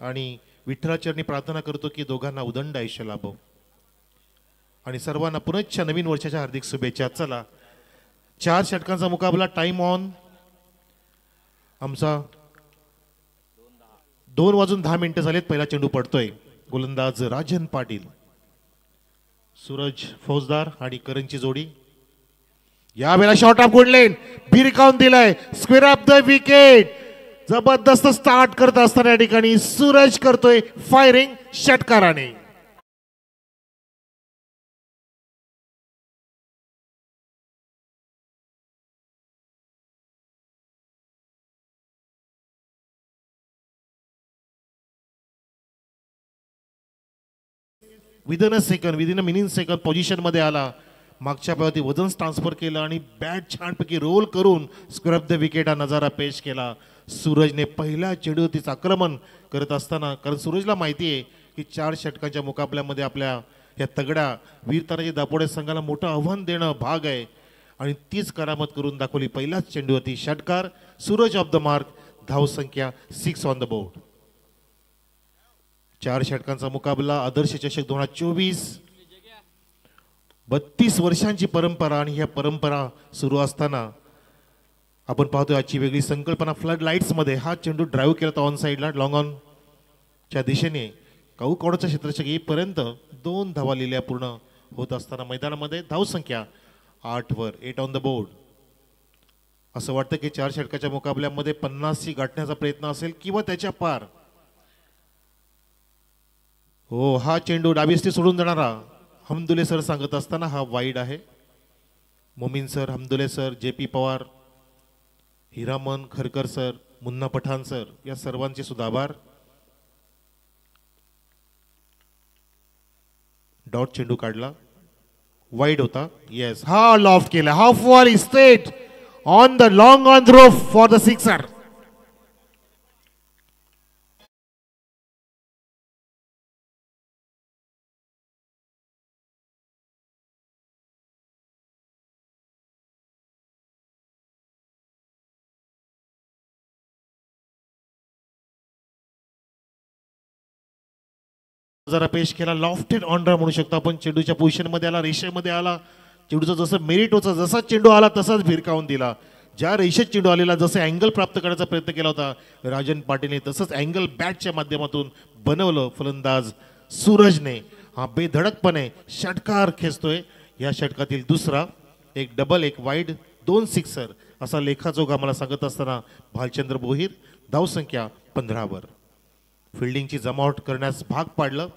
आणि विठ्ठलाचरणी प्रार्थना करतो की दोघांना उदंड आयुष्य लाभो आणि सर्वांना पुनश्च नवीन वर्षाच्या हार्दिक शुभेच्छा। चला 4 षटकांचा मुकाबला टाइम ऑन आमचा 2:10 झालेत। पहिला चेंडू पडतोय गोलंदाज राजन पाटील, सूरज फौजदार आणि करणची जोडी। यावेळेला शॉट ऑफ गुड लेन भिरकावून दिलाय, स्क्वेअर ऑफ द विकेट। जबरदस्त स्टार्ट करत असताना या ठिकाणी सूरज करतोय फायरिंग षटकाराने। Within a second, within a minute second position मध्ये आला, मागच्या पायावरती वजन ट्रान्सफर केलं आणि बॅट छानपैकी रोल करून स्क्वेअर ऑफ द विकेट हा नजारा पेश केला। सूरजने पहिल्या चेंडूवरतीच आक्रमण करत असताना, कारण सूरजला माहिती आहे की 4 षटकांच्या मुकाबल्यामध्ये आपल्या या तगड्या वीर तानाजी दापोडे संघाला मोठं आव्हान देणं भाग आहे आणि तीच करामत करून दाखवली। पहिल्याच चेंडूवरती षटकार, सूरज ऑफ द मार्क, धावसंख्या 6 ऑन द बोर्ड। 4 षटकांचा मुकाबला आदर्श चषक 2024, 32 वर्षांची परंपरा आणि ह्या परंपरा सुरू असताना आपण पाहतोय आजची वेगळी संकल्पना। फ्लड लाईट्स मध्ये हा चेंडू ड्राईव्ह केला होता ऑन साईडला, लॉंग ऑन च्या दिशेने कौकोडाचं क्षेत्ररक्षक येईपर्यंत 2 धावा लिहिल्या पूर्ण होत असताना मैदानामध्ये धावसंख्या 8 वर, 8 ऑन द बोर्ड। असं वाटतं की 4 षटकाच्या मुकाबल्यामध्ये 50ची गाठण्याचा प्रयत्न असेल किंवा त्याच्या पार। हो, हा चेंडू डावीस्टी सोडून देणारा हमदुले सर सांगत असताना हा वाईड आहे। Momin sir, Hamdule sir, JP Pawar, Hiraman Kharkar sir, Munna Pathan sir या सर्वांचे सुद्धा आभार। डॉट चेंडू काढला, वाईड होता, येस, हा लॉफ्ट केला, half wall straight on the long on throw for the sixer. जरा पेश केला, लॉफ्टेड ऑनरा म्हणू शकतो आपण। चेंडूच्या पोझिशन मध्ये आला, रेषेमध्ये आला, चेंडूचा जसं मेरिट होता, जसा चेंडू आला तसाच भिरकावून दिला। ज्या रेषेत चेंडू आलेला, जसं अँगल प्राप्त करण्याचा प्रयत्न केला होता राजन पाटीलने, तसंच अँगल बॅटच्या माध्यमातून बनवलं फलंदाज सूरजने। हा बेधडकपणे षटकार खेचतोय, या षटकातील दुसरा, एक डबल, एक वाईड, 2 सिक्सर असा लेखाजोग आम्हाला सांगत असताना भालचंद्र बोहीर, धावसंख्या 15 वर। फिल्डिंगची जमावट करण्यास भाग पाडलं,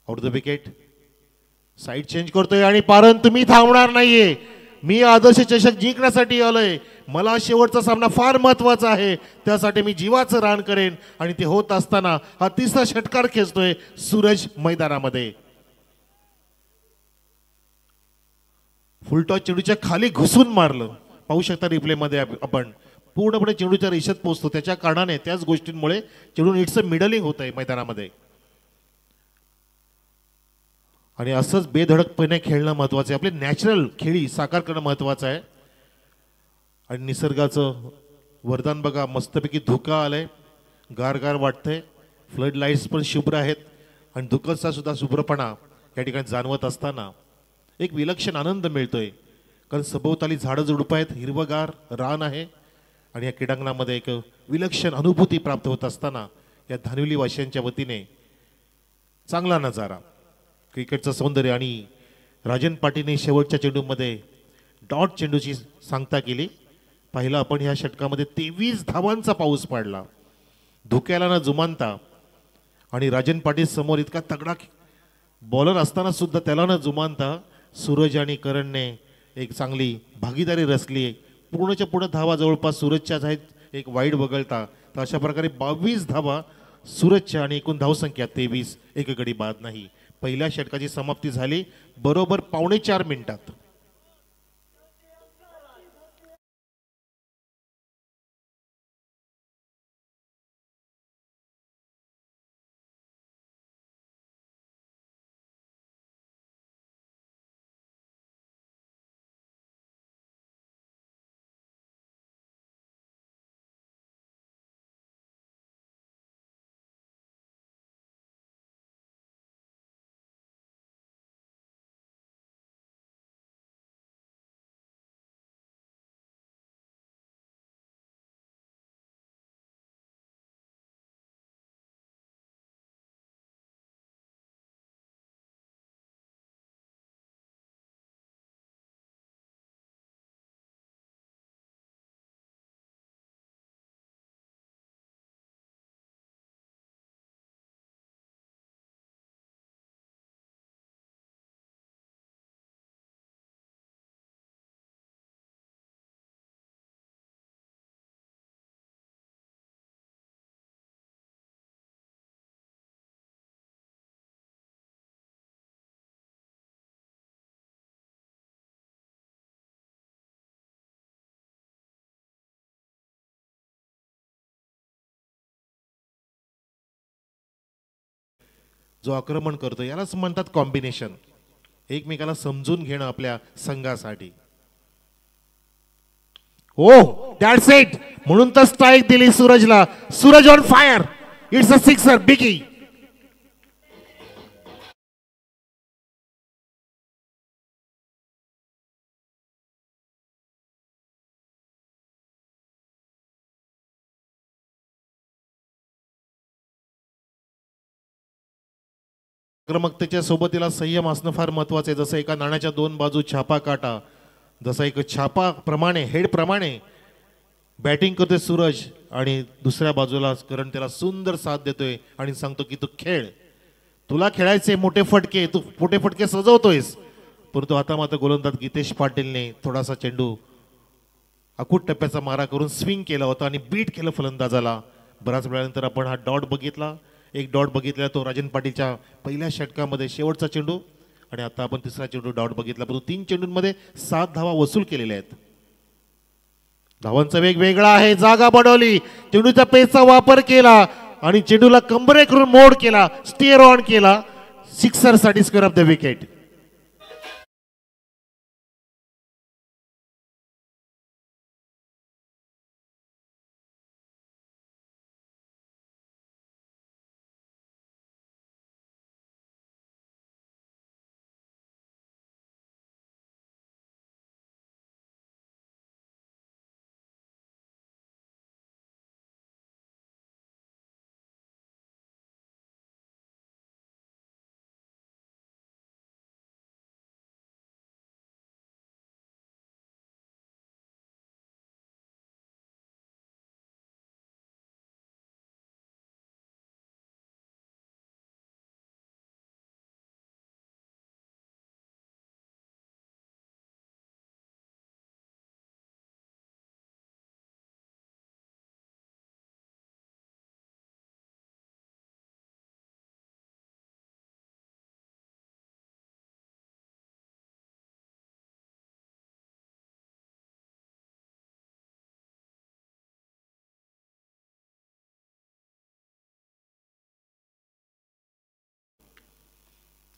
out the wicket. Side change करतोय आणि पारन तुम्ही थांबणार नाहीये, मी आदर्श चषक जिंकण्यासाठी आलोय, मला शेवटचा सामना फार महत्वाचा आहे, त्यासाठी मी जीवाचं रान करेन। आणि ते होत असताना हा तिसरा षटकार खेचतोय सूरज मैदानामध्ये। फुलटॉस चेंडूच्या खाली घुसून मारलं, पाहू शकता रिप्ले मध्ये आपण, पूर्णपणे चेंडूच्या रेषेत पोहोचतो, त्याच्या कारणाने, त्याच गोष्टींमुळे चेंडू इट्स मिडलिंग होत आहे मैदानामध्ये। आणि असंच बेधडकपणे खेळणं महत्वाचं आहे, आपले नॅचरल खेळी साकार करणं महत्वाचं आहे। आणि निसर्गाचं वरदान बघा, मस्तपैकी धुका आलंय, गारगार वाटतंय, फ्लड लाईट्स पण शुभ्र आहेत आणि धुक्याचा सुद्धा शुभ्रपणा या ठिकाणी जाणवत असताना एक विलक्षण आनंद मिळतोय, कारण सभोवताली झाडं झुडपं आहेत, हिरवगार रान आहे आणि या क्रीडांगणामध्ये एक विलक्षण अनुभूती प्राप्त होत असताना या धानिवली वासियांच्या वतीने चांगला नजारा, क्रिकेटचं सौंदर्य। आणि राजन पाटीलने शेवटच्या चेंडूमध्ये डॉट चेंडूची सांगता केली। पाहिलं आपण ह्या षटकामध्ये 23 धावांचा पाऊस पडला, धुक्याला न जुमानता, आणि राजन पाटील समोर इतका तगडा बॉलर असताना सुद्धा त्याला न जुमानता सूरज आणि करणने एक चांगली भागीदारी रचली। पूर्णच्या पूर्ण धावा जवळपास सूरजच्याच आहेत, एक वाईड वगळता, तर अशा प्रकारे 22 धावा सूरजच्या आणि एकूण धावसंख्या 23, एक गडी बाद नाही। पहिल्या षटकाची समाप्ती झाली बरोबर 4:15 मिनिटात। जो आक्रमण करतो यालाच म्हणतात कॉम्बिनेशन, एकमेकाला समजून घेणं आपल्या संघासाठी. ओ दॅट्स इट, म्हणून तर स्ट्राईक दिली सूरजला. Suraj on fire, it's a sixer biggie. आक्रमकतेच्या सोबतीला संयम असणं फार महत्वाचं आहे. जसं एका नाण्याच्या दोन बाजू छापा काटा, जसं एक छापा प्रमाणे हेड प्रमाणे बॅटिंग करतोय सूरज आणि दुसऱ्या बाजूला करण त्याला सुंदर साथ देतोय आणि सांगतो की तू खेळ, तुला खेळायचे मोठे फटके, तू मोठे फटके सजवतोयस. परंतु आता मात्र गोलंदाज गीतेश पाटीलने थोडासा चेंडू अकूट टप्प्याचा मारा करून स्विंग केला होता आणि बीट केलं फलंदाजाला. बराच वेळानंतर आपण हा डॉट बघितला, एक डॉट बघितला तो राजन पाटीलच्या पहिल्या षटकामध्ये शेवटचा चेंडू, आणि आता आपण तिसरा चेंडू डॉट बघितला. परंतु 3 चेंडूंमध्ये 7 धावा वसूल केलेल्या आहेत. धावांचा वेग वेगळा आहे, जागा बनवली, चेंडूच्या पेसचा वापर केला आणि चेंडूला कंबरे करून मोड केला, स्टिअर ऑन केला, सिक्सर साठी स्क्वेअर ऑफ द विकेट.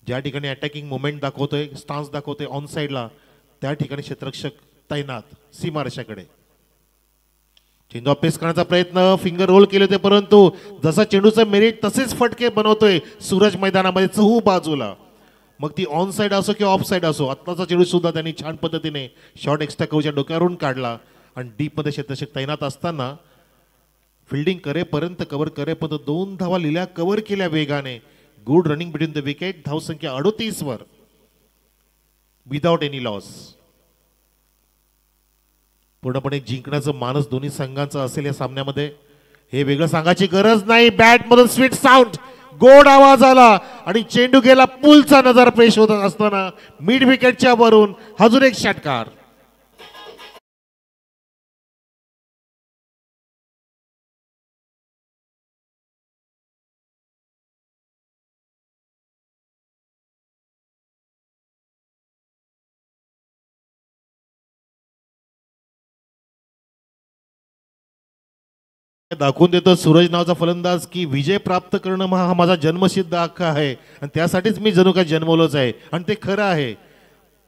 ज्या ठिकाणी अटॅकिंग मुवमेंट दाखवतोय, स्टान्स दाखवतोय ऑन साइडला, त्या ठिकाणी क्षेत्ररक्षक तैनात सीमारेषाकडे. चेंडू पेस करण्याचा प्रयत्न, फिंगर रोल केले होते, परंतु जसा चेंडूचं मेरिट तसेच फटके बनवतोय सूरज मैदानामध्ये चहू बाजूला. मग ती ऑन साइड असो किंवा ऑफ साइड असो, आत्ताचा चेंडू सुद्धा त्यांनी छान पद्धतीने शॉर्ट एक्स्ट्रा कव्हरच्या डोक्यावरून काढला आणि डीपमध्ये क्षेत्ररक्षक तैनात असताना फिल्डिंग करेपर्यंत, कव्हर करेपर्यंत 2 धावा लिहिल्या, कव्हर केल्या वेगाने. Good running between the wicket, धावसंख्या 38 वर विदाउट एनी लॉस. पूर्णपणे जिंकण्याचं मानस दोन्ही संघांचं असेल या सामन्यामध्ये, हे वेगळं सांगायची गरज नाही. बॅट मधून स्वीट साऊंड, गोड आवाज आला आणि चेंडू गेला पुलचा नजर पेश होत असताना मिड विकेटच्या वरून अजून एक षटकार. दाखवून देतो सूरज नावाचा फलंदाज की विजय प्राप्त करणं हा माझा जन्मसिद्ध हक्क आहे आणि त्यासाठीच मी जणू काय जन्मलोच आहे. आणि ते खरं आहे,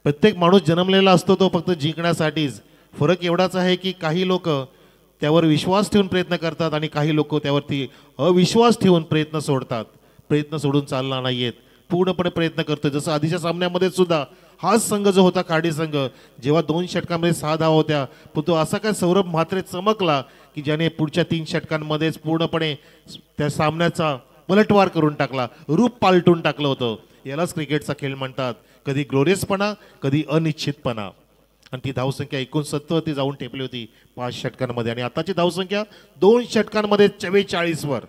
प्रत्येक माणूस जन्मलेला असतो तो फक्त जिंकण्यासाठीच. फरक एवढाच आहे की काही लोक त्यावर विश्वास ठेवून प्रयत्न करतात आणि काही लोक त्यावरती अविश्वास ठेवून प्रयत्न सोडतात. प्रयत्न सोडून चालणार नाहीयेत, पूर्णपणे प्रयत्न करतोय. जसं आधीच्या सामन्यामध्ये सुद्धा हाच संघ जो होता काडी संघ, जेव्हा 2 षटकांमध्ये 6 धावा होत्या, पण तो असा काय सौरभ म्हात्रे चमकला की ज्याने पुढच्या 3 षटकांमध्येच पूर्णपणे त्या सामन्याचा पलटवार करून टाकला, रूप पालटून टाकलं होतं. यालाच क्रिकेटचा खेळ म्हणतात, कधी ग्लोरियसपणा, कधी अनिश्चितपणा. आणि ती धावसंख्या 69 ती जाऊन टेपली होती 5 षटकांमध्ये, आणि आताची धावसंख्या 2 षटकांमध्ये 44 वर,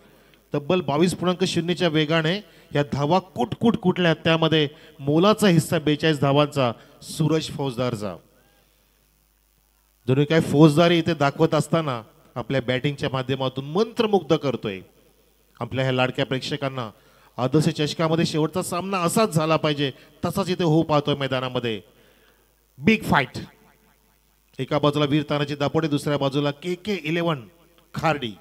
तब्बल 22.0च्या वेगाने या धावा कुठल्या. त्यामध्ये मोलाचा हिस्सा 42 धावांचा सूरज फौजदारचा. जणू काय फौजदारी इथे दाखवत असताना आपल्या बॅटिंगच्या माध्यमातून मंत्रमुग्ध करतोय आपल्या ह्या लाडक्या प्रेक्षकांना. आदर्श चषकामध्ये शेवटचा सामना असाच झाला पाहिजे, तसाच इथे होऊ पाहतोय मैदानामध्ये. बिग फाईट, एका बाजूला वीर तानाजी दापोडे, दुसऱ्या बाजूला KK11 खार्डी.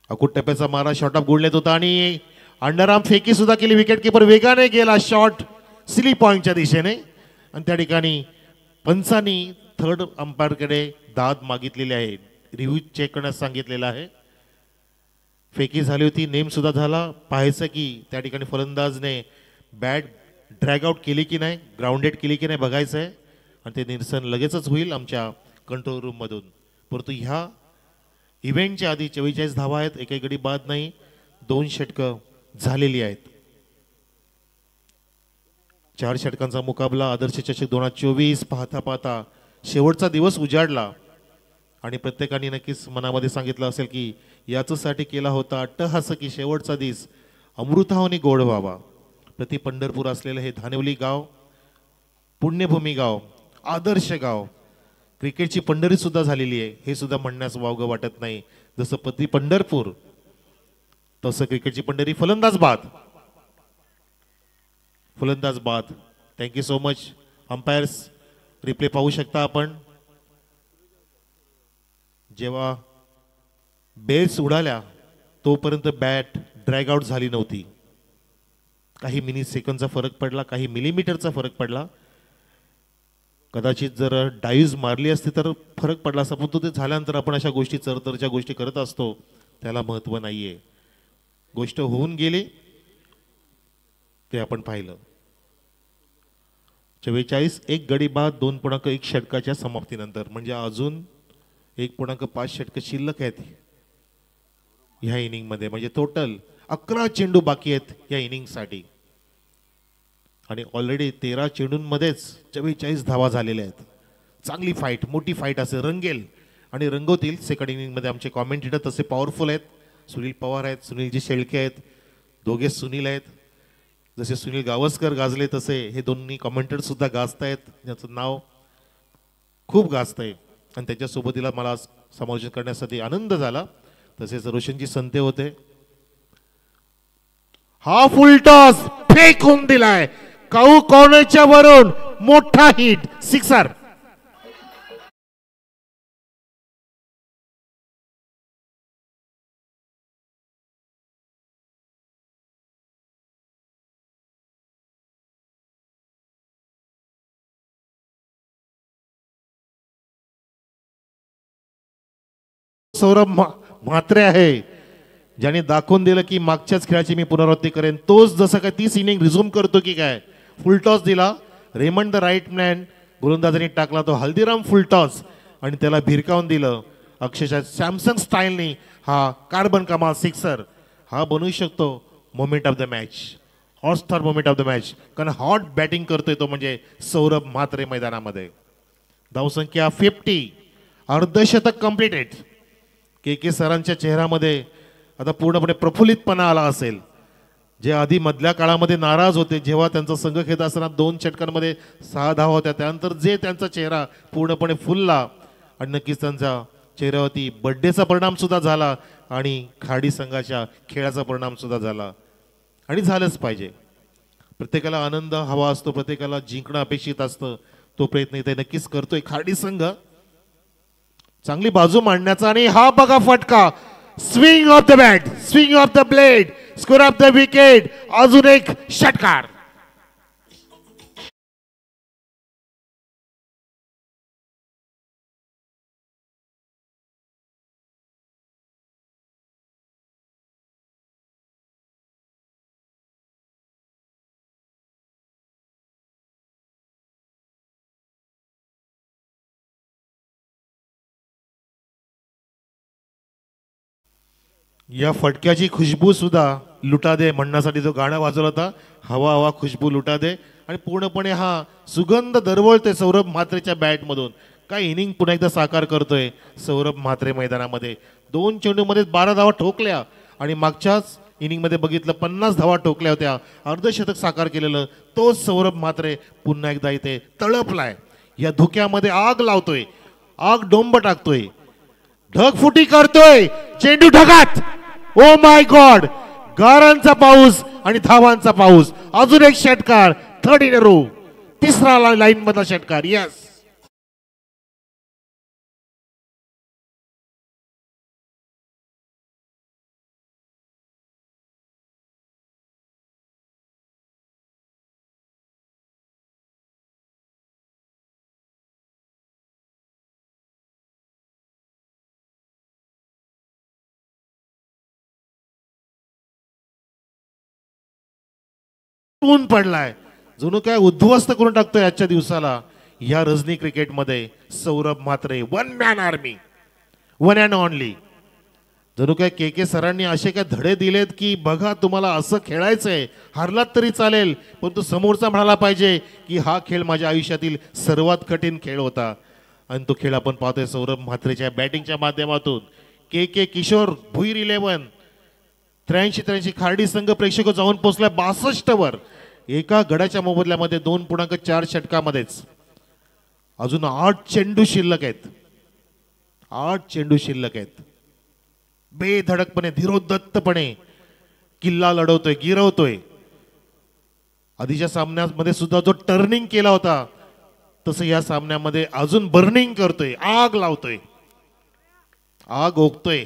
अकुट टप्प्याचा मारा शॉर्ट ऑफ गुडलेत होता आणि अंडरआर्म फेकी सुद्धा केली. विकेट किपर वेगाने गेला शॉट स्ली पॉइंटच्या दिशेने आणि त्या ठिकाणी पंचांनी थर्ड अंपायरकडे दाद मागितलेली आहे. रिव्ह्यू चेक करण्यास सांगितलेलं आहे. फेकी झाली होती, नेम सुद्धा झाला. पाहायचं की त्या ठिकाणी फलंदाजने बॅट ड्रॅग आउट केली की नाही, ग्राउंडेड केली की नाही बघायचं आहे आणि ते निरसन लगेचच होईल आमच्या कंट्रोल रूममधून. परंतु ह्या इव्हेंटच्या आधी 44 धावा आहेत, एकही गडी बाद नाही, 2 षटकं झालेली आहेत. 4 षटकांचा मुकाबला आदर्श चषक 2024. पाहता पाहता शेवटचा दिवस उजाडला आणि प्रत्येकाने नक्कीच मनामध्ये सांगितलं असेल की याच्यासाठी केला होता अट्टहास की शेवटचा दिवस अमृतावानी गोड व्हावा. प्रति पंढरपूर असलेलं हे धानिवली गाव, पुण्यभूमी गाव, आदर्श गाव, क्रिकेटची पंढरी सुद्धा झालेली आहे. हे सुद्धा म्हणण्यास वावगं वाटत नाही. जसं प्रति पंढरपूर तसं क्रिकेटची पंढरी. फलंदाज बाद, फलंदाज बाद. Thank you so much umpires. Replay पाहू शकता आपण. जेव्हा बेल्स उडाल्या तोपर्यंत बॅट ड्रॅग आउट झाली नव्हती. काही मिनी सेकंदचा फरक पडला, काही मिलीमीटरचा फरक पडला. कदाचित जर डाईव्ह मारली असती तर फरक पडला असता, परंतु ते झाल्यानंतर आपण अशा गोष्टी चरतरच्या गोष्टी करत असतो, त्याला महत्त्व नाहीये. गोष्ट होऊन गेली ते आपण पाहिलं. 44 एक गडी बाद 2.1 षटकाच्या समाप्तीनंतर, म्हणजे अजून 1.5 षटक शिल्लक आहेत ह्या इनिंगमध्ये. म्हणजे टोटल 11 चेंडू बाकी आहेत या इनिंगसाठी आणि ऑलरेडी 13 चेंडूंमध्येच 44 धावा झालेल्या आहेत. चांगली फाईट, मोठी फाईट असे रंगेल आणि रंगवतील. सेकंड इनिंगमध्ये आमचे कॉमेंटेटर तसे पॉवरफुल आहेत. सुनील पवार आहेत, सुनीलजी शेळके आहेत, दोघे सुनील आहेत. जसे सुनील गावस्कर गाजले तसे हे दोन्ही कॉमेंटेटर सुद्धा गाजत आहेत, ज्याचं नाव खूप गाजत आहे आणि त्याच्यासोबतीला मला समालोचन करण्यासाठी आनंद झाला. तसेच रोशनजी संते होते. हा फुल टॉस फेकून दिलाय काऊ कॉर्नरच्या वरून, मोठा हिट, सिक्सर. सौरभ म्हात्रे आहे, ज्याने दाखवून दिलं की मागच्याच खेळाची मी पुनरावृत्ती करेन. तोच जसं काय 30 इनिंग रिझ्यूम करतो की काय. फुल टॉस दिला, रेमंड द राईट मॅन गोलंदाजाने टाकला तो हल्दीराम फुल टॉस आणि त्याला भिरकावून दिलं. अक्षरशः सॅमसंग स्टाईलनी हा कार्बन कमाल सिक्सर हा बनवू शकतो moment of the match, Hotstar moment of the match. कारण हॉट बॅटिंग करतोय तो म्हणजे सौरभ म्हात्रे मैदानामध्ये. धावसंख्या 50, अर्धशतक कंप्लीटेड. के सरांच्या चेहऱ्यामध्ये आता पूर्णपणे प्रफुल्लितपणा आला असेल. जे आधी मधल्या काळामध्ये नाराज होते जेव्हा त्यांचा संघ खेळत असताना 2 षटकांमध्ये 6 धावा होत्या, त्यानंतर जे त्यांचा चेहरा पूर्णपणे फुलला आणि नक्कीच त्यांच्या चेहऱ्यावरती बर्थडेचा परिणाम सुद्धा झाला आणि खाडी संघाच्या खेळाचा परिणाम सुद्धा झाला आणि झालंच पाहिजे. प्रत्येकाला आनंद हवा असतो, प्रत्येकाला जिंकणं अपेक्षित असतं. तो प्रयत्न इथे नक्कीच करतोय खाडी संघ चांगली बाजू मांडण्याचा. आणि हा बघा फटका, swing of the bat, swing of the blade, score of the wicket. अजून एक षटकार. या फटक्याची खुशबू सुद्धा लुटा दे म्हणण्यासाठी जो गाणं वाजवला होता, हवा हवा खुशबू लुटा दे, आणि पूर्णपणे हा सुगंध दरवळते सौरभ म्हात्रेच्या बॅटमधून. काय इनिंग पुन्हा एकदा साकार करतोय सौरभ म्हात्रे मैदानामध्ये. 2 चेंडूमध्ये 12 धावा ठोकल्या आणि मागच्याच इनिंगमध्ये बघितलं 50 धावा ठोकल्या होत्या. अर्धशतक साकार केलेलं तोच सौरभ म्हात्रे पुन्हा एकदा इथे तळपलाय. या धुक्यामध्ये आग लावतोय, आग डोंब टाकतोय, ढगफुटी करतोय, चेंडू ढगात. ओ माय गॉड, गारांचा पाऊस आणि धावांचा पाऊस. अजून एक षटकार, 3rd इन अ रो, तिसरा लाईन मधला षटकार. यस. ऊन पडलाय, जणू काय उद्ध्वस्त करून टाकतोय आजच्या दिवसाला. या रजनी क्रिकेटमध्ये Saurabh Mhatre, one man army, one and only. जणू काय के सरांनी असे काय धडे दिलेत की बघा तुम्हाला असं खेळायचंय, हारलात तरी चालेल पण तू समोरचा म्हणाला पाहिजे की हा खेळ माझ्या आयुष्यातील सर्वात कठीण खेळ होता. आणि तो खेळ आपण पाहतोय सौरभ म्हात्रेच्या बॅटिंगच्या माध्यमातून. के किशोर भुईर 11 83 खार्डी संघ प्रेक्षक जाऊन पोहोचलाय 62 वर. एका गडाच्या मोबदल्यामध्ये 2.4 षटकामध्येच. अजून 8 चेंडू शिल्लक आहेत, 8 चेंडू शिल्लक आहेत. बेधडकपणे धीरोदत्तपणे किल्ला लढवतोय, गिरवतोय. आधीच्या सामन्यामध्ये सुद्धा जो टर्निंग केला होता तसं या सामन्यामध्ये अजून बर्निंग करतोय, आग लावतोय, आग ओकतोय.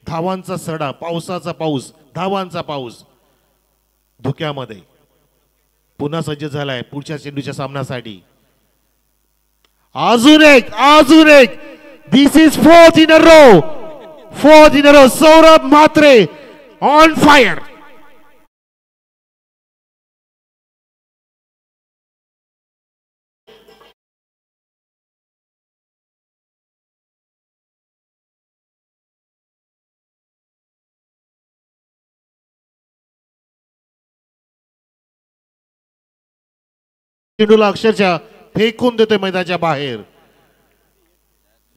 धावांचा सडा, पावसाचा पाऊस, धावांचा पाऊस धुक्यामध्ये पुन्हा सज्ज झालाय पुढच्या चेंडूच्या सामन्यासाठी. अजून एक this is fourth in a row. Saurabh Mhatre on fire. चेंडूला अक्षरशः फेकून देतोय मैदानाच्या बाहेर.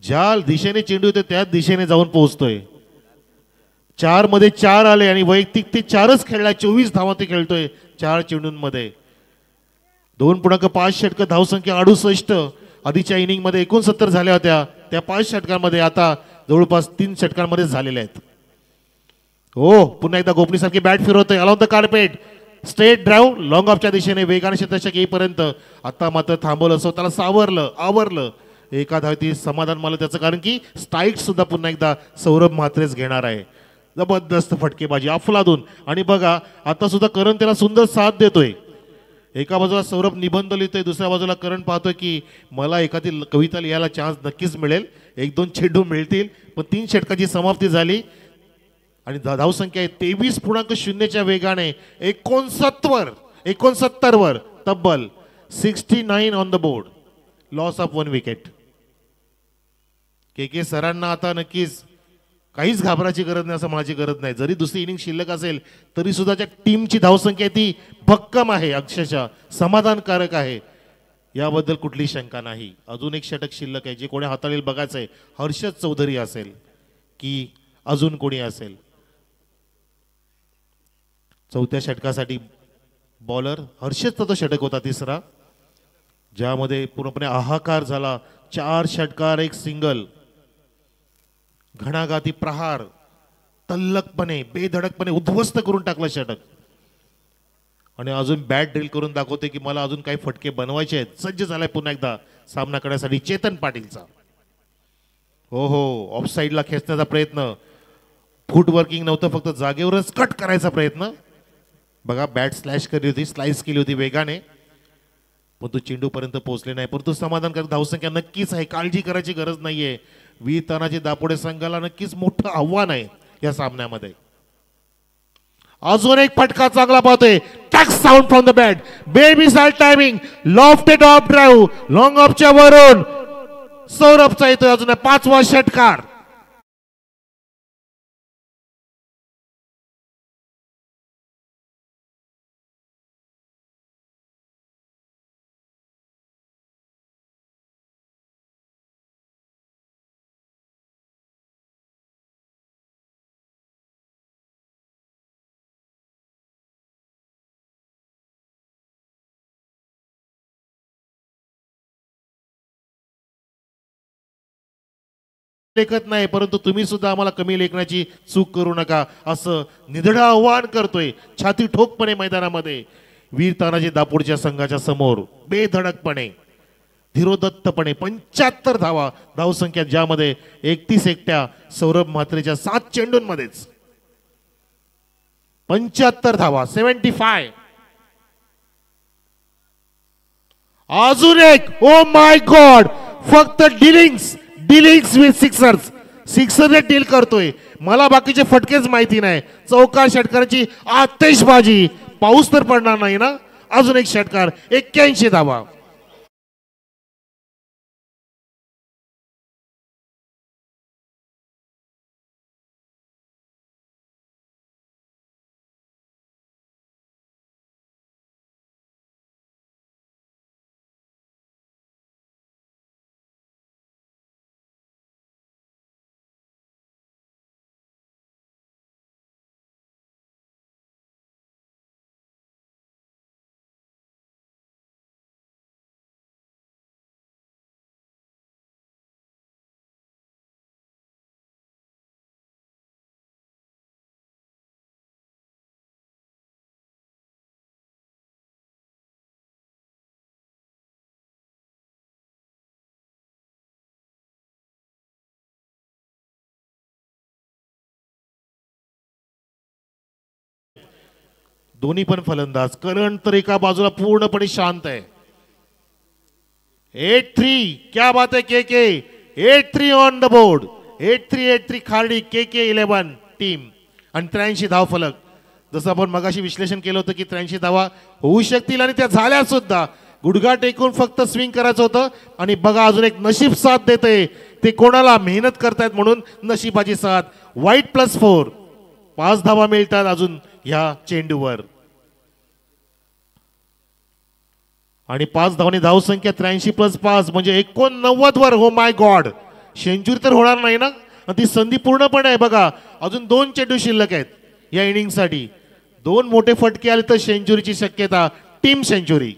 ज्या दिशेने चेंडू येतो त्याच दिशेने जाऊन पोहोचतोय. 4 मध्ये 4 आले आणि वैयक्तिक ते 4च खेळलाय. 24 धावा ते खेळतोय 4 चेंडूंमध्ये. 2.5 षटक, धावसंख्या 68. आधीच्या इनिंग मध्ये 69 झाल्या होत्या, त्या 5 षटकांमध्ये आता जवळपास 3 षटकांमध्ये झालेल्या आहेत. हो, पुन्हा एकदा गोपनीसारखी बॅट फिरवतोय along the carpet. Straight drive long ऑफच्या दिशेने वेगाने क्षेत्ररक्षक येईपर्यंत. आता मात्र थांबवलं, स्वतःला सावरलं, आवरलं. एका धावती समाधान मला त्याचं, कारण की स्ट्राईक सुद्धा पुन्हा एकदा सौरभ म्हात्रेच घेणार आहे. जबरदस्त फटकेबाजी, अफलातून. आणि बघा आता सुद्धा करण त्याला सुंदर साथ देतोय. एका बाजूला सौरभ निबंध लिहितोय, दुसऱ्या बाजूला करण पाहतोय की मला एखादी कविता लिहायला चान्स नक्कीच मिळेल, 1-2 चेंडू मिळतील. पण 3 षटकाची समाप्ती झाली आणि धावसंख्या आहे 23.0च्या वेगाने 69 वर तब्बल 69 on the board. Loss of 1 wicket. K सरांना आता नक्कीच काहीच घाबरायची गरज नाही, असं म्हणायची गरज नाही. जरी दुसरी इनिंग शिल्लक असेल तरी सुद्धा ज्या टीमची धावसंख्या ती भक्कम आहे, अक्षरशः समाधानकारक आहे, याबद्दल कुठली शंका नाही. अजून एक षटक शिल्लक आहे, जे कोणी हाताळेल बघायचंय. हर्षद चौधरी असेल की अजून कोणी असेल. चौथ्या षटकासाठी बॉलर हर्षदचा तो षटक होता तिसरा, ज्यामध्ये पूर्णपणे हाहाकार झाला. 4 षटकार, 1 सिंगल, घणाघाती प्रहार, तल्लकपणे बेधडकपणे उद्ध्वस्त करून टाकलं षटक. आणि अजून बॅट ड्रिल करून दाखवते की मला अजून काही फटके बनवायचे आहेत. सज्ज झालाय पुन्हा एकदा सामना करण्यासाठी चेतन पाटीलचा. हो, ऑफ साईडला खेचण्याचा प्रयत्न, फूट वर्किंग नव्हतं, फक्त जागेवरच कट करायचा प्रयत्न. बघा बॅट स्लॅश केली होती, स्लाइस केली होती वेगाने, पण तो चेंडू पर्यंत पोहोचले नाही. परंतु समाधानकारक धावसंख्या नक्कीच आहे, काळजी करायची गरज नाहीये. वीर तानाजी दापोडे संघाला नक्कीच मोठं आव्हान आहे या सामन्यामध्ये. अजून एक फटका चांगला पाहतोय. Touch sound from the bat, baby side timing, lofted off drive, long ऑफच्या वरून सौरभचा येतोय अजून 5वा षटकार. लेखत नाही, परंतु तुम्ही सुद्धा आम्हाला कमी लेखनाची चूक करू नका, असं निधडं आव्हान करतोय छाती ठोकपणे मैदानामध्ये. वीर तानाजी दापोडच्या संघाच्या समोर बेधडकपणे, धीरोदत्तपणे 75 धावा धावसंख्या, ज्यामध्ये 31 एकट्या सौरभ म्हात्रेच्या 7 चेंडूंमध्येच 75 धावा, 75. अजून एक, ओ माय गॉड, फक्त डिलिंग्स विथ सिक्सर डील करतोय. मला बाकीचे फटकेच माहिती नाही. चौकार षटकाराची आतिषबाजी, पाऊस तर पडणार नाही ना. अजून एक षटकार, 81 धावा. दोन्ही पण फलंदाज. करंट तर एका बाजूला पूर्णपणे शांत आहे. 8-3, क्या बात है के के. 8-3 on the board. 8-3 Khardi K 11 team आणि 83 धाव फलक. जसं आपण मगाशी विश्लेषण केलं होतं की 83 धावा होऊ शकतील आणि त्या झाल्या सुद्धा. गुडघा टेकून फक्त स्विंग करायचं होतं आणि बघा अजून एक नशीब साथ देते. ते कोणाला मेहनत करतायत म्हणून नशिबाची साथ. वाईट +4, 5 धावा मिळतात अजून ह्या चेंडूवर आणि 5 धावांनी धावसंख्या 83+5 म्हणजे 89 वर. हो माय गॉड, सेंचुरी तर होणार नाही ना. ती संधी पूर्णपणे आहे. बघा अजून 2 चेंडू शिल्लक आहेत या इनिंगसाठी. 2 मोठे फटके आले तर सेंचुरीची शक्यता, टीम सेंचुरी.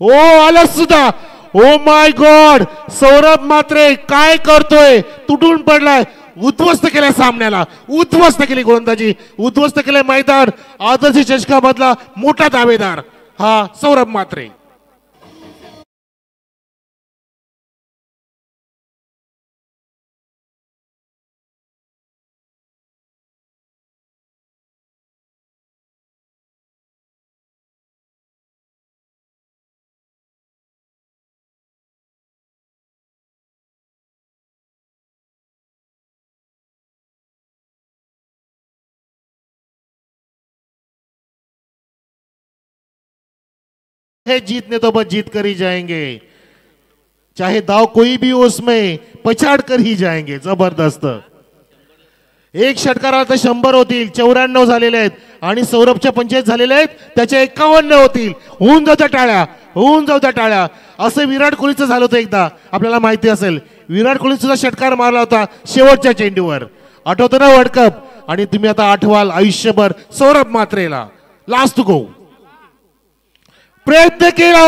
ओ आला सुद्धा. ओ माय गॉड, सौरभ मात्रे काय करतोय. तुटून पडलाय. उद्ध्वस्त केल्या सामन्याला, उद्ध्वस्त केली गोलंदाजी, उद्ध्वस्त केले मैदान. आदर्श चषकामधला मोठा दावेदार हा सौरभ मात्रे. है जीतने तो बस जीत कर ही जाएंगे, चाहे दाव कोई भी हो उसमें पछाड़ कर ही जाएंगे. जबरदस्त. एक षटकारात 100 होतील. 94 झालेले आहेत आणि सौरभच्या 45 झालेले आहेत. त्याच्या 51 होतील. होऊन जाऊ त्या टाळ्या, होऊन जाऊ त्या टाळ्या. असं विराट कोहलीचं झालं होतं एकदा, आपल्याला माहिती असेल. विराट कोहली सुद्धा षटकार मारला होता शेवटच्या चेंडूवर. आठवतं ना वर्ल्ड कप. आणि तुम्ही आता आठवाल आयुष्यभर सौरभ मात्रेला. Last to go. प्रयत्न केला.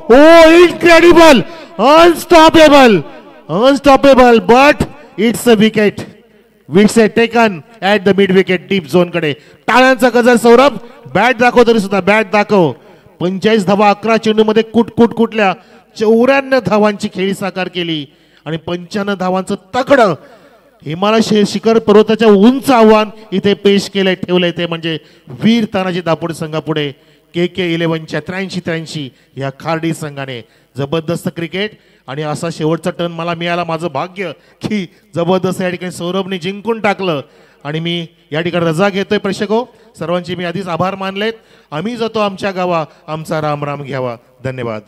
Oh incredible, unstoppable, unstoppable, but it's a wicket. It's a taken at the mid wicket deep zone कडे. टाळ्यांचा गजर सौरभ. बॅट दाखव तरी सुद्धा, बॅट दाखव. 45 धावा 11 चेंडू मध्ये कुटल्या. 94 धावांची खेळी साकार केली आणि 95 धावांचं तगडं हिमालय शिखर पर्वताच्या उंच आव्हान इथे पेश केलंय, ठेवलंय. ते म्हणजे वीर तानाजी दापोडे संघापुढे के 11च्या 83 या खार्डी संघाने. जबरदस्त क्रिकेट आणि असा शेवटचा टर्न मला मिळाला. माझं भाग्य की जबरदस्त या ठिकाणी सौरभने जिंकून टाकलं. आणि मी या ठिकाणी रजा घेतोय. प्रेक्षको सर्वांचे मी आधीच आभार मानलेत. आम्ही जातो आमच्या गावा, आमचा राम राम घ्यावा. धन्यवाद.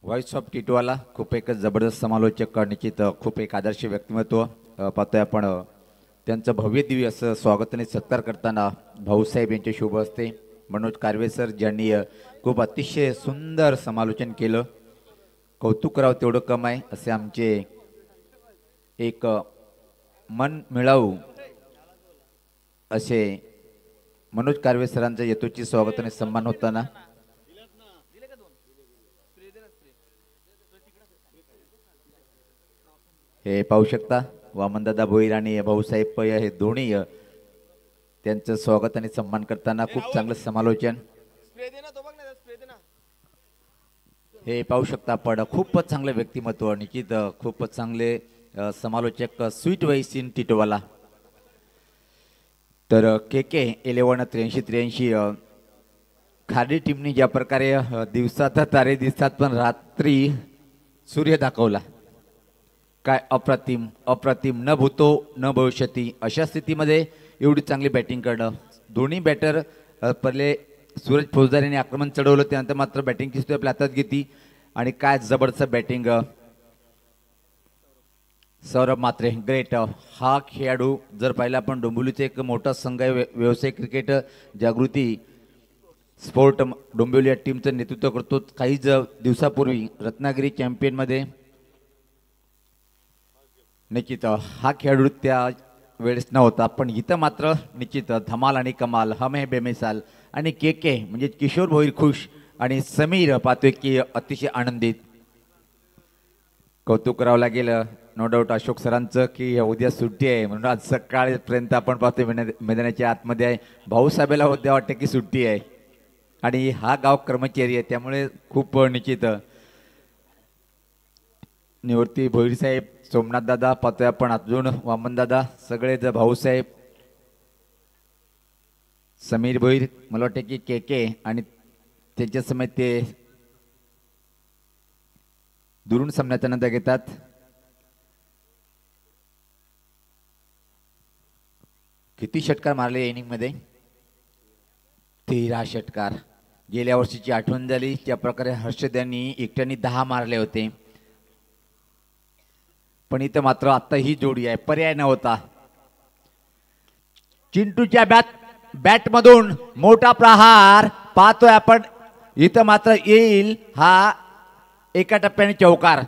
व्हॉइस ऑफ टिटवाला खूप एक जबरदस्त समालोचक निश्चित खूप एक आदर्श व्यक्तिमत्व पाहतोय आपण. त्यांचं भव्य दिव्य असं स्वागत आणि सत्कार करताना भाऊसाहेब यांचे शुभ हस्ते मनोज कारवे सर ज्यांनी खूप अतिशय सुंदर समालोचन केलं. कौतुक करावं तेवढं कम आहे असे आमचे एक मन मिळावू असे मनोज कार्वे सरांचं यथोचित स्वागत आणि सन्मान होताना हे पाहू शकता वामनदादा भोईर आणि भाऊसाहेब पै हे दोन्ही त्यांचं स्वागत आणि सन्मान करताना खूप चांगलं समालोचन हे पाहू शकता आपण खूपच चांगले व्यक्तिमत्व निश्चित खूपच चांगले समालोचक स्वीट वॉइस इन टिटोवाला तर के 11-83-83 खाडी टीमने ज्या प्रकारे दिवसात तारे दिसतात पण रात्री सूर्य दाखवला काय अप्रतिम अप्रतिम न भूतो न भविष्यती अशा स्थितीमध्ये एवढी चांगली बॅटिंग करणं दोन्ही बॅटर पहिले सूरज फौजदार यांनी आक्रमण चढवलं त्यानंतर मात्र बॅटिंगची स्थिती आपल्या हातात घेतली आणि काय जबरदस्त बॅटिंग सौरभ मात्रे ग्रेट हा खेळाडू जर पाहिला आपण डोंबिवलीचा एक मोठा संघ आहे व्यावसायिक क्रिकेट जागृती स्पोर्ट डोंबिवली या टीमचं नेतृत्व करतो काहीच दिवसापूर्वी रत्नागिरी चॅम्पियनमध्ये निश्चित हा खेळाडू त्या वेळेस नव्हता पण इथं मात्र निश्चित धमाल आणि कमाल हम है बेमिसाल आणि के म्हणजे किशोर भोईर खुश आणि समीर पाहतोय की अतिशय आनंदित कौतुक करावं लागेल नो डाऊट अशोक सरांचं की उद्या सुट्टी आहे म्हणून आज सकाळपर्यंत आपण पाहतोय मैदानाच्या आतमध्ये आहे भाऊसाहेबाला उद्या वाटतं की सुट्टी आहे आणि हा गाव कर्मचारी आहे त्यामुळे खूप निश्चित निवृत्ती भोईर साहेब सोमनाथ दादा पाहतोय आपण अजून वामन दादा सगळेच भाऊसाहेब समीर भोईर मला वाटतं की के आणि त्यांच्या समेत ते दुरून सामन्याचा आनंद घेतात किती षटकार मारले इनिंग मध्ये 13 षटकार गेल्या वर्षीची आठवण झाली त्या प्रकारे हर्षद यांनी एकट्याने 10 मारले होते पण इथं मात्र आता ही जोडी आहे पर्याय नव्हता चिंटूच्या बॅट मधून मोठा प्रहार पाहतोय आपण इथं मात्र येईल हा एका टप्प्याने चौकार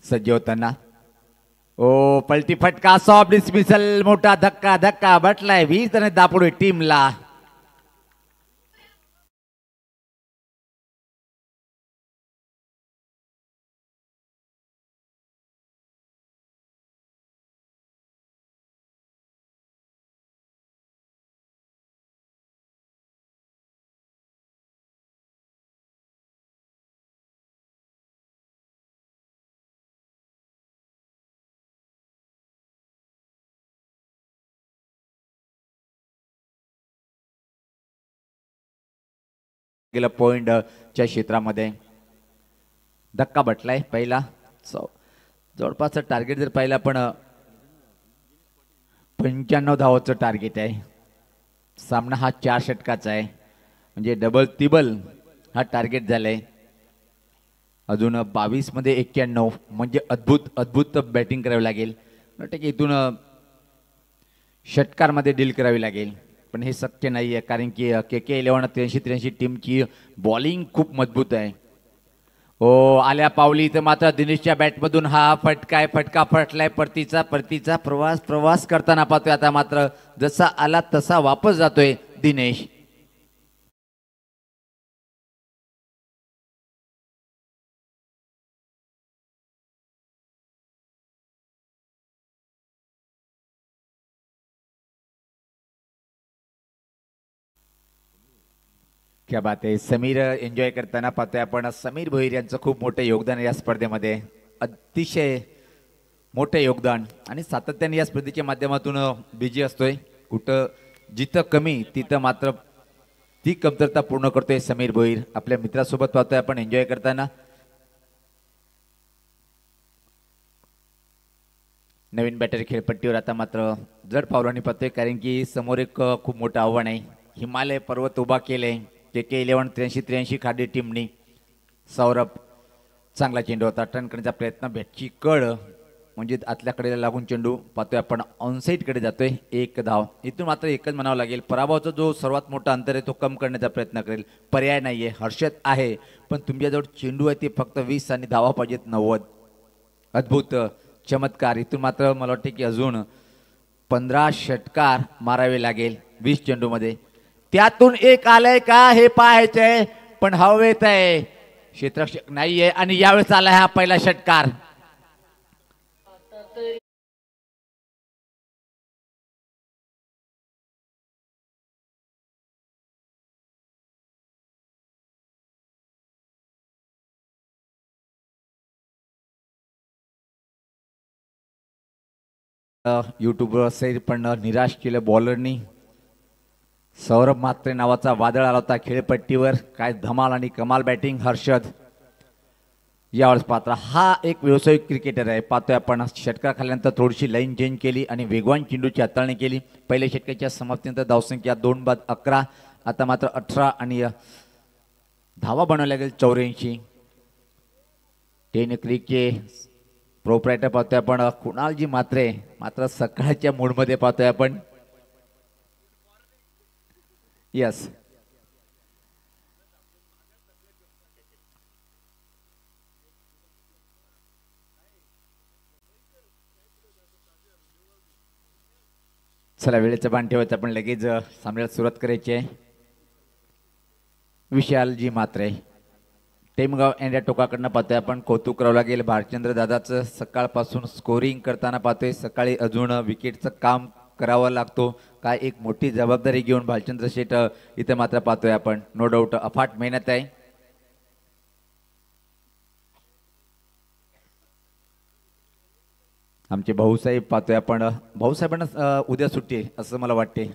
सज्ज होताना ओ पलटी फटका सॉफ्ट डिस्मिसल मोठा धक्का धक्का बटलाय 20 रन दापुडे टीमला गेला पॉइंटच्या क्षेत्रामध्ये धक्का बटलाय पहिला जवळपास टार्गेट जर पाहिला पण 95 धावाचं टार्गेट आहे सामना हा 4 षटकाचा आहे म्हणजे डबल तिबल हा टार्गेट झालाय अजून 22 मध्ये 91 म्हणजे अद्भुत अद्भुत बॅटिंग करावी लागेल वाटतं की इथून षटकारमध्ये डील करावी लागेल पण हे शक्य नाही आहे कारण की के 11-83 टीमची बॉलिंग खूप मजबूत आहे ओ आल्या पावली तर मात्र दिनेशच्या बॅटमधून हा फटका फटलाय परतीचा प्रवास करताना पाहतोय आता मात्र जसा आला तसा वापस जातोय दिनेश क्या बात आहे समीर एन्जॉय करताना पाहतोय आपण समीर भोईर यांचं खूप मोठं योगदान या स्पर्धेमध्ये अतिशय मोठे योगदान आणि सातत्याने या स्पर्धेच्या माध्यमातून बिजी असतोय कुठं जिथं कमी तिथं मात्र ती कमतरता पूर्ण करतोय समीर भोईर आपल्या मित्रासोबत पाहतोय आपण एन्जॉय करताना नवीन बॅटर खेळपट्टीवर आता मात्र जड पावलांनी पाहतोय कारण की समोर एक खूप मोठं आव्हान आहे हिमालय पर्वत उभा केले के 11-83 खाडी टीमनी सौरभ चांगला चेंडू होता, टर्न करण्याचा प्रयत्न, बॅटची कड म्हणजे आतल्याकडे लागून चेंडू पाहतोय आपण ऑनसाईडकडे जातोय. एक धाव. इथून मात्र एकच म्हणावं लागेल, पराभवाचा जो सर्वात मोठा अंतर आहे तो कम करण्याचा प्रयत्न करेल. पर्याय नाहीये. हर्षद आहे पण तुमच्याजवळ चेंडू आहे ते फक्त 20 आणि धावा पाहिजेत 90. अद्भुत चमत्कार. इथून मात्र मला वाटते की अजून 15 षटकार मारावे लागेल 20 चेंडूमध्ये. त्यातून एक आलंय का हे पाहायचंय, पण हवेत आहे, क्षेत्ररक्षक नाहीये आणि यावेळेस आलाय हा पहिला षटकार. युट्यूबवर असेल पण निराश केलं बॉलरनी. सौरभ मात्रे नावाचा वादळ आला होता खेळपट्टीवर. काय धमाल आणि कमाल बॅटिंग हर्षद यावेळेस पात्र. हा एक व्यावसायिक क्रिकेटर आहे. पाहतोय आपण षटकार खाल्ल्यानंतर थोडीशी लाईन चेंज केली आणि वेगवान चेंडूची हाताळणी केली. पहिल्या षटकाच्या समाप्तीनंतर धावसंख्या 2 बाद 11. आता मात्र 18 आणि धावा बनवल्या गेल 84. 10 क्रिकचे प्रोप्रायटर पाहतोय आपण कुणालजी मात्रे. मात्र सकाळच्या मूडमध्ये पाहतोय आपण. यस, चला वेळेचं बाण ठेवायचं आपण लगेच सामन्याला सुरुवात करायची आहे. विशालजी मात्रे टेमगाव एंड्या टोकाकडनं पाहतोय आपण. कौतुक करावं लागेल भारचंद्र दादाचं. सकाळपासून स्कोरिंग करताना पाहतोय. सकाळी अजून विकेटचं काम करावं लागतो. काय एक मोठी जबाबदारी घेऊन भालचंद्र शेठ इथे मात्र पाहतोय आपण. नो डाऊट अफाट मेहनत आहे. आमचे भाऊसाहेब पाहतोय आपण. भाऊसाहेबांना उद्या सुट्टी आहे असं मला वाटते.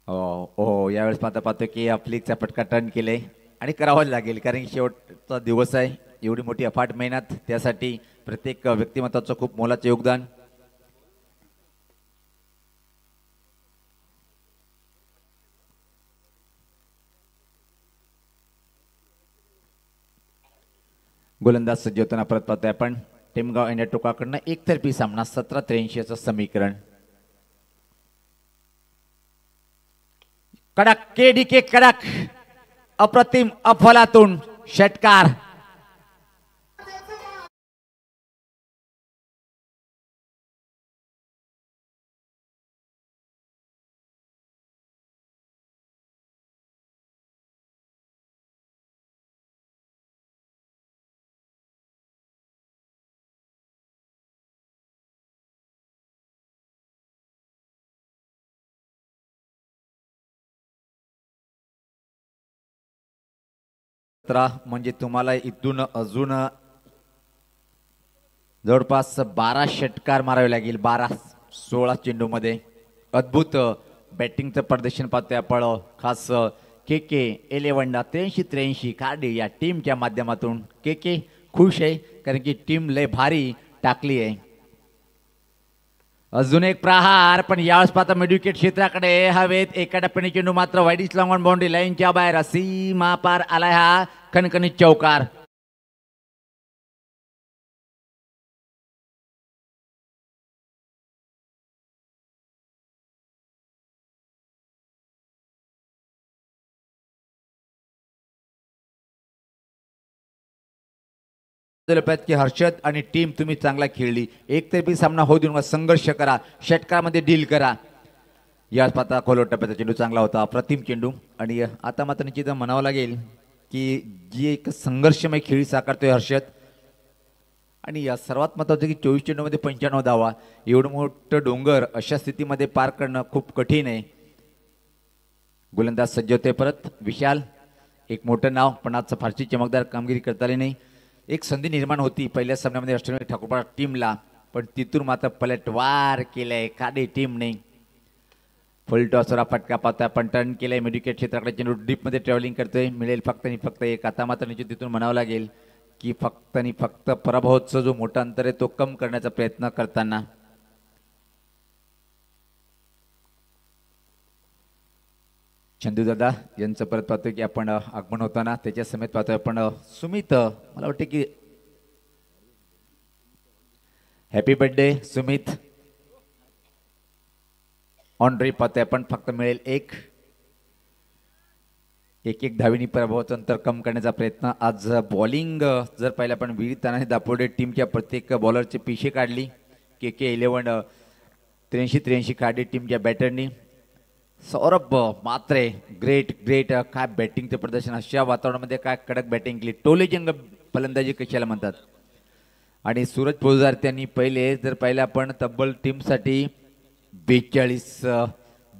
हो यावेळेस पाहतोय की फ्लिकचा पटका टर्न केले आणि करावाच लागेल कारण शेवटचा दिवस आहे. एवढी मोठी अफाट मेहनत, त्यासाठी प्रत्येक व्यक्तिमत्वाचं खूप मोलाचं योगदान. गोलंदाज सज्ज होताना परत पाहतोय आपण. टेमगाव एंड्या टोकाकडनं एकतर्फी सामना 17-83 असं समीकरण. कडक के कडक अप्रतिम अफलातून षटकार. म्हणजे तुम्हाला इथून अजून जवळपास 12 षटकार मारावे लागेल. 12-16 चेंडूमध्ये. अद्भुत बॅटिंगचं प्रदर्शन पाहतोय आपण. खास के 11 83-83 कार्डी या टीमच्या माध्यमातून. के खुश आहे कारण की टीम लय भारी टाकली आहे. अजून एक प्रहार, पण यावेळेस पाहता मिडविकेट क्षेत्राकडे हवेत. एका टप्प्याने चेंडू मात्र वाईडीच लावून बाउंड्री लाईनच्या बाहेर. सीमा पार आलाय हा खणखणीत चौकार. की हर्षद आणि टीम तुम्ही चांगला खेळली. एकतर्फी सामना होऊ देऊ नका. संघर्ष करा, षटकामध्ये डील करा. याच पाहता खोलवट टप्प्याचा चेंडू चांगला होता. अप्रतिम चेंडू. आणि आता मात्र निश्चित म्हणावं लागेल की जी एक संघर्षमय खेळी साकारतोय हर्षद. आणि या सर्वात महत्त्वाचं की 24 चेंडूमध्ये 95 धावा. एवढं मोठं डोंगर अशा स्थितीमध्ये पार करणं खूप कठीण आहे. गोलंदाज सज्ज होते परत. विशाल एक मोठं नाव, पण आज फारशी चमकदार कामगिरी करता आली नाही. एक संधी निर्माण होती पहिल्या सामन्यामध्ये ऑस्ट्रेलिया ठाकूरपाडा टीमला, पण तिथून मात्र पलटवार केलंय खाडी टीमने. फुल टॉसवर फटका पाहतोय आपण. टर्न केलंय मिडविकेट क्षेत्राकडे. चेंडू डीपमध्ये ट्रॅव्हलिंग करतोय. मिळेल फक्त आणि फक्त एक. आता मात्र निश्चित तिथून म्हणावं लागेल की फक्त आणि फक्त पराभवाचा जो मोठा अंतर आहे तो कम करण्याचा प्रयत्न करताना. चंदू दादा यांचं परत पाहतोय की आपण आगमन होताना त्याच्या समेत पाहतोय आपण सुमित मला वाटतं की हॅपी बर्थडे सुमित ऑन ड्री पाहतोय आपण फक्त मिळेल एक धावीनी पराभवाचं अंतर कम करण्याचा प्रयत्न आज बॉलिंग जर पाहिलं आपण विविध तानाने दापोडे टीमच्या प्रत्येक बॉलरची पिशे काढली के 11 83 काढली टीमच्या बॅटरनी सौरभ मात्रे ग्रेट काय बॅटिंगचं प्रदर्शन अशा वातावरणामध्ये काय कडक बॅटिंग केली टोलेजंग फलंदाजी कशाला म्हणतात आणि सूरज पोलदार त्यांनी पहिले जर पाहिलं आपण तब्बल टीमसाठी 42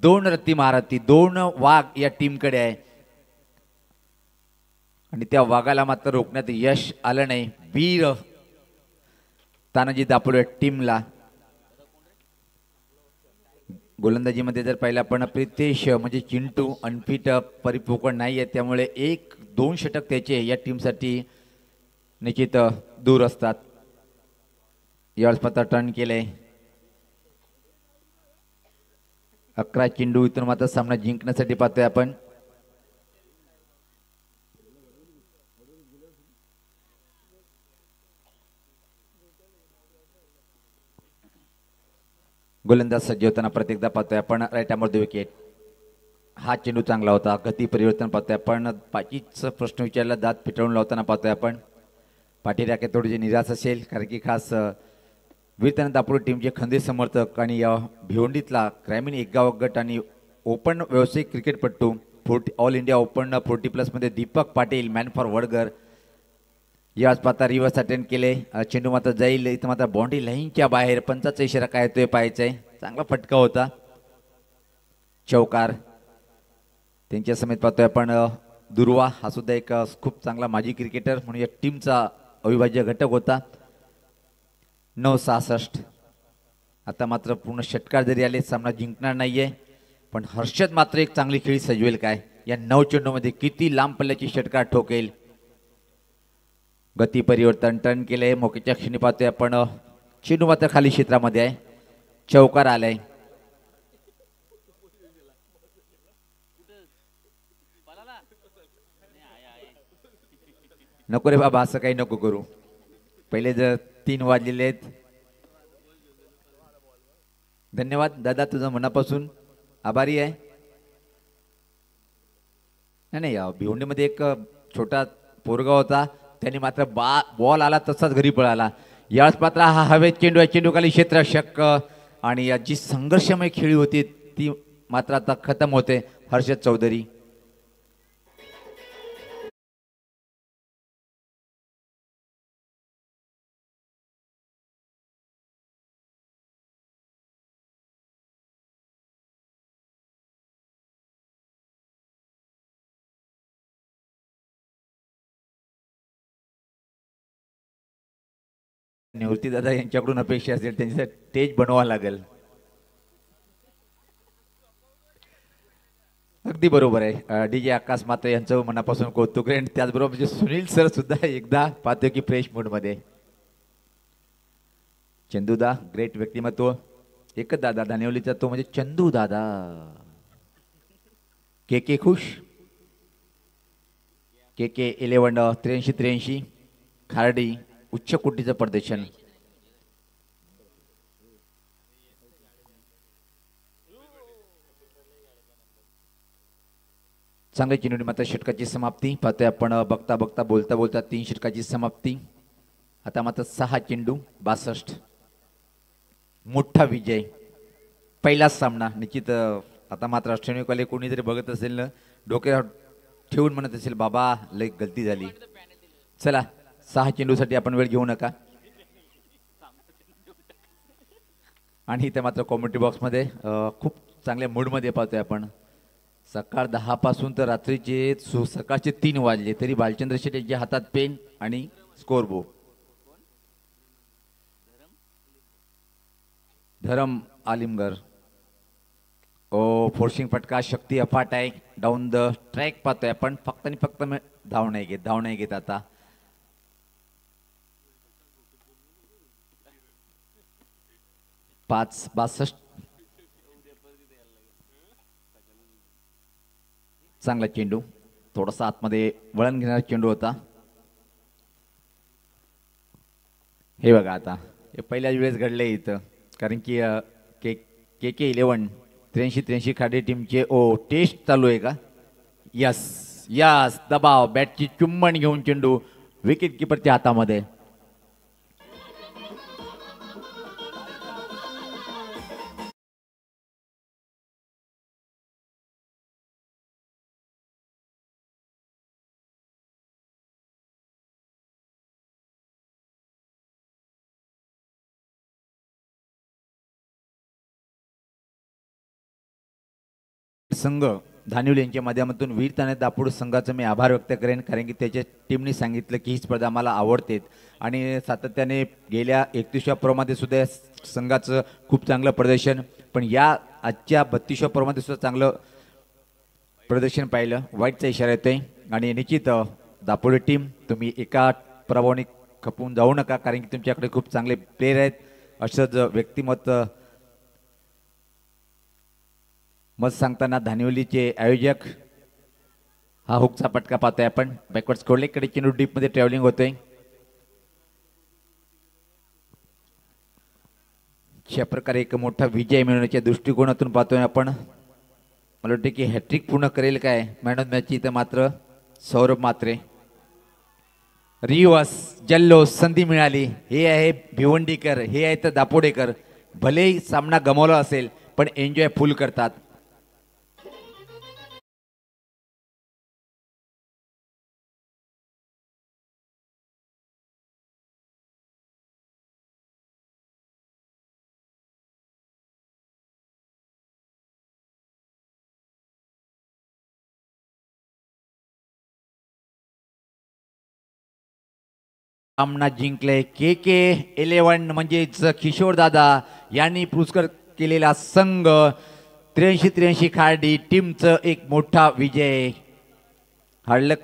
2 रत्ती महारथी 2 वाघ या टीमकडे आहे आणि त्या वाघाला मात्र रोखण्यात यश आलं नाही वीर तानाजी दापोडे टीमला गोलंदाजीमध्ये जर पाहिलं आपण प्रितेश म्हणजे चिंटू अनफिट परिपूर्ण नाही आहे त्यामुळे 1-2 षटक त्याचे या टीमसाठी निश्चित दूर असतात यावेळेस पत्ता टर्न केले 11 चेंडू इथून मात्र सामना जिंकण्यासाठी पाहतोय आपण गोलंदाज सज्ज होताना प्रत्येकदा पाहतोय आपण राईट आर्मवर विकेट हा चेंडू चांगला होता गती परिवर्तन पाहतोय आपण पाचीच प्रश्न विचारला दात पिटवून लावताना पाहतोय आपण पाठी राखे थोडीशी निराश असेल कारण की खास वीरताना दापोडे टीमचे खंदे समर्थक आणि भिवंडीतला ग्रामीण एक गाव गट आणि ओपन व्यावसायिक क्रिकेटपटू ऑल इंडिया ओपन 40+ मध्ये दीपक पाटील मॅन फॉर वडगर याच पाहता रिव्हर्स अटेंड केले चेंडू मात्र जाईल इथं मात्र बाउंड्री लाईनच्या बाहेर पंचाचा इशारा काय येतोय पाहायचा चांगला फटका होता चौकार त्यांच्या समेत पाहतोय आपण दुर्वा हा सुद्धा एक खूप चांगला माजी क्रिकेटर म्हणून या टीमचा अविभाज्य घटक होता 9-66 आता मात्र पूर्ण षटकार जरी आले सामना जिंकणार नाहीये पण हर्षद मात्र एक चांगली खेळी सजवेल काय या 9 चेंडूमध्ये किती लांब पल्ल्याची षटकार ठोकेल गती परिवर्तन टर्न केले मोक्याच्या क्षणी पाहतोय आपण चेंडू मात्र खाली क्षेत्रामध्ये आहे चौकार आलाय नको रे बाबा असं काही नको करू पहिले जर 3 वाजलेले आहेत धन्यवाद दादा तुझं मनापासून आभारी आहे नाही भिवंडीमध्ये एक छोटा पोरगा होता त्यांनी मात्र बॉल आला तसाच घरी पळाला याच मात्र हा हवेत चेंडू खाली क्षेत्ररक्षक आणि जी संघर्षमय खेळी होती ती मात्र आता खतम होते हर्षद चौधरी निवृत्ती दादा यांच्याकडून अपेक्षा असेल त्यांच्यासाठी स्टेज बनवावा लागेल अगदी बरोबर आहे DJ आकाश मात्र यांचं मनापासून कौतुक आहे आणि त्याचबरोबर म्हणजे सुनील सर सुद्धा एकदा पाहतोय की फ्रेश मूड मध्ये चंदूदा ग्रेट व्यक्तिमत्व एकच दादा धानिवलीचा तो म्हणजे चंदू दादा के खुश के 11 83 खारडी उच्च कोटीचं प्रदर्शन चांगली चिन्ह मात्र षटकाची समाप्ती पाहतोय आपण बघता बोलता 3 षटकाची समाप्ती आता मात्र 6 चेंडू 62 मोठा विजय पहिलाच सामना निश्चित आता मात्र अष्टविकवाले कोणी जरी बघत असेल ना डोक्यावर ठेवून म्हणत असेल बाबा लय गलती झाली चला 6 चेंडूसाठी आपण वेळ घेऊ नका आणि इथे मात्र कॉमेंट्री बॉक्स मध्ये खूप चांगल्या मूड मध्ये पाहतोय आपण सकाळ 10 पासून तर रात्रीचे सकाळचे 3 वाजले तरी बालचंद्र शेट यांच्या हातात पेन आणि स्कोर बुक धरम आलिमगर फोर्सिंग फटका शक्ती अफाट आहे डाऊन द ट्रॅक पाहतोय आपण फक्त आणि फक्त धाव नाही घेत आता पाच 62 चांगला चेंडू, थोडासा आतमध्ये वळण घेणारा चेंडू होता. हे बघा आता हे पहिल्याच वेळेस घडले इथं, कारण की के के 11 83 खाडी टीमचे टेस्ट चालू आहे का. यस यस, दबाव, बॅटची चुंबन घेऊन चेंडू विकेट किपरच्या हातामध्ये. संघ धानिवली यांच्या माध्यमातून वीरताने दापोड संघाचं मी आभार व्यक्त करेन, कारण की त्याच्या टीमने सांगितलं की ही स्पर्धा मला आवडते आणि सातत्याने गेल्या 31व्या पर्वामध्ये सुद्धा संघाचं खूप चांगलं प्रदर्शन, पण या आजच्या 32व्या पर्वामध्ये सुद्धा चांगलं प्रदर्शन पाहिलं. वाईटचा इशारा येतोय आणि निश्चित दापोडी टीम तुम्ही एका प्रभावाने खपून जाऊ नका, कारण की तुमच्याकडे खूप चांगले प्लेयर आहेत. असंच व्यक्तिमत्व मत सांगताना धानिवलीचे आयोजक हा हुकचा पटका पाहतोय आपण. बॅकवर्ड स्कोरलेकडे चेंडू डीप मध्ये ट्रॅव्हलिंग होतोय. अशा प्रकारे एक मोठा विजय मिळवण्याच्या दृष्टिकोनातून पाहतोय आपण. मला वाटतं की हॅट्रिक पूर्ण करेल काय मॅन ऑफ मॅच इथं मात्र सौरभ मात्रे. रिवर्स जल्लोष संधी मिळाली. हे आहे भिवंडीकर, हे आहे तर दापोडेकर. भले सामना गमावला असेल पण एन्जॉय फुल करतात. सामना जिंकले के के 11 म्हणजेच किशोर दादा यांनी पुरस्कार केलेला संघ 83 खाडी टीमचं एक मोठा विजय. हडलक